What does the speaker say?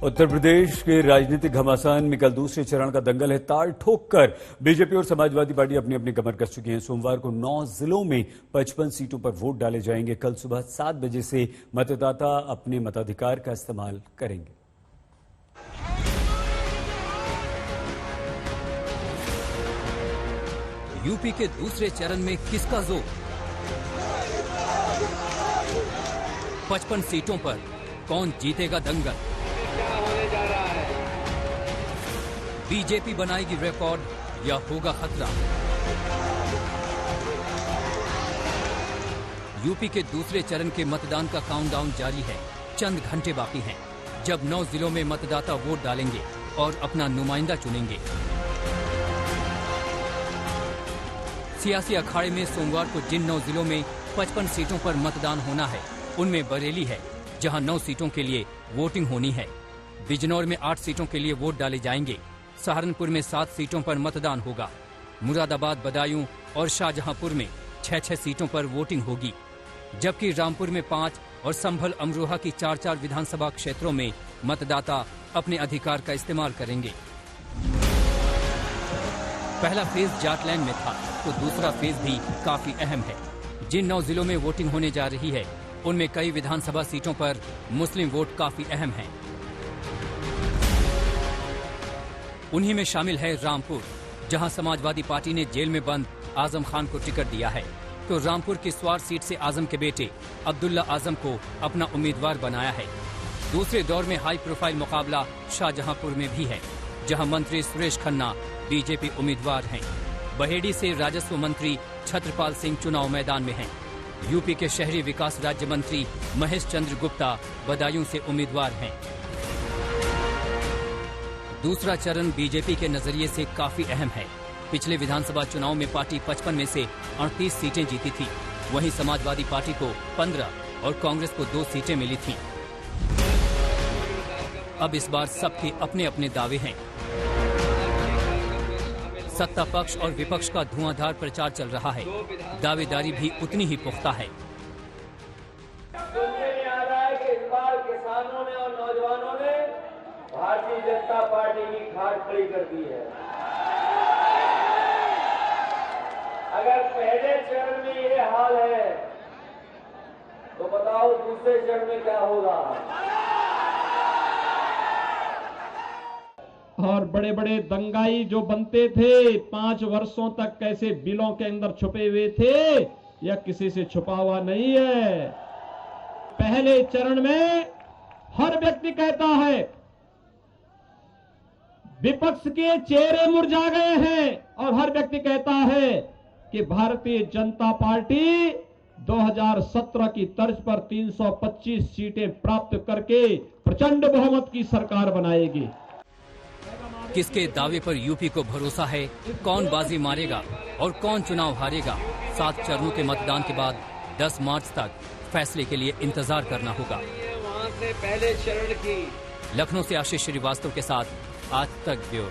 उत्तर प्रदेश के राजनीतिक घमासान में कल दूसरे चरण का दंगल है। ताल ठोककर बीजेपी और समाजवादी पार्टी अपनी अपनी कमर कस चुकी हैं। सोमवार को 9 जिलों में 55 सीटों पर वोट डाले जाएंगे। कल सुबह 7 बजे से मतदाता अपने मताधिकार का इस्तेमाल करेंगे। यूपी के दूसरे चरण में किसका जोर? 55 सीटों पर कौन जीतेगा दंगल? क्या होने जा रहा है? बीजेपी बनाएगी रिकॉर्ड या होगा खतरा? यूपी के दूसरे चरण के मतदान का काउंटडाउन जारी है। चंद घंटे बाकी हैं, जब 9 जिलों में मतदाता वोट डालेंगे और अपना नुमाइंदा चुनेंगे। सियासी अखाड़े में सोमवार को जिन 9 जिलों में 55 सीटों पर मतदान होना है, उनमें बरेली है, जहां 9 सीटों के लिए वोटिंग होनी है। बिजनौर में 8 सीटों के लिए वोट डाले जाएंगे। सहारनपुर में 7 सीटों पर मतदान होगा। मुरादाबाद, बदायूं और शाहजहांपुर में 6-6 सीटों पर वोटिंग होगी, जबकि रामपुर में 5 और संभल अमरोहा की 4-4 विधानसभा क्षेत्रों में मतदाता अपने अधिकार का इस्तेमाल करेंगे। पहला फेज जाटलैंड में था, तो दूसरा फेज भी काफी अहम है। जिन 9 जिलों में वोटिंग होने जा रही है, उनमें कई विधानसभा सीटों पर मुस्लिम वोट काफी अहम हैं। उन्हीं में शामिल है रामपुर, जहां समाजवादी पार्टी ने जेल में बंद आजम खान को टिकट दिया है, तो रामपुर की स्वार सीट से आजम के बेटे अब्दुल्ला आजम को अपना उम्मीदवार बनाया है। दूसरे दौर में हाई प्रोफाइल मुकाबला शाहजहांपुर में भी है, जहां मंत्री सुरेश खन्ना बीजेपी उम्मीदवार हैं। बहेड़ी से राजस्व मंत्री छत्रपाल सिंह चुनाव मैदान में हैं। यूपी के शहरी विकास राज्य मंत्री महेश चंद्र गुप्ता बदायूं से उम्मीदवार हैं। दूसरा चरण बीजेपी के नजरिए से काफी अहम है। पिछले विधानसभा चुनाव में पार्टी 55 में से 38 सीटें जीती थी। वहीं समाजवादी पार्टी को 15 और कांग्रेस को 2 सीटें मिली थीं। अब इस बार सबके अपने अपने दावे हैं। सत्ता पक्ष और विपक्ष का धुआंधार प्रचार चल रहा है। दावेदारी भी उतनी ही पुख्ता है। सुनने में आ रहा है कि इस बार किसानों ने और नौजवानों ने भारतीय जनता पार्टी की खाट खड़ी कर दी है। अगर पहले चरण में ये हाल है, तो बताओ दूसरे चरण में क्या होगा? और बड़े बड़े दंगाई जो बनते थे 5 वर्षों तक कैसे बिलों के अंदर छुपे हुए थे, यह किसी से छुपा हुआ नहीं है। पहले चरण में हर व्यक्ति कहता है, विपक्ष के चेहरे मुरझा गए हैं, और हर व्यक्ति कहता है कि भारतीय जनता पार्टी 2017 की तर्ज पर 325 सीटें प्राप्त करके प्रचंड बहुमत की सरकार बनाएगी। किसके दावे पर यूपी को भरोसा है? कौन बाजी मारेगा और कौन चुनाव हारेगा? 7 चरणों के मतदान के बाद 10 मार्च तक फैसले के लिए इंतजार करना होगा। वहां से पहले चरण की लखनऊ से आशीष श्रीवास्तव के साथ आज तक ब्यूरो।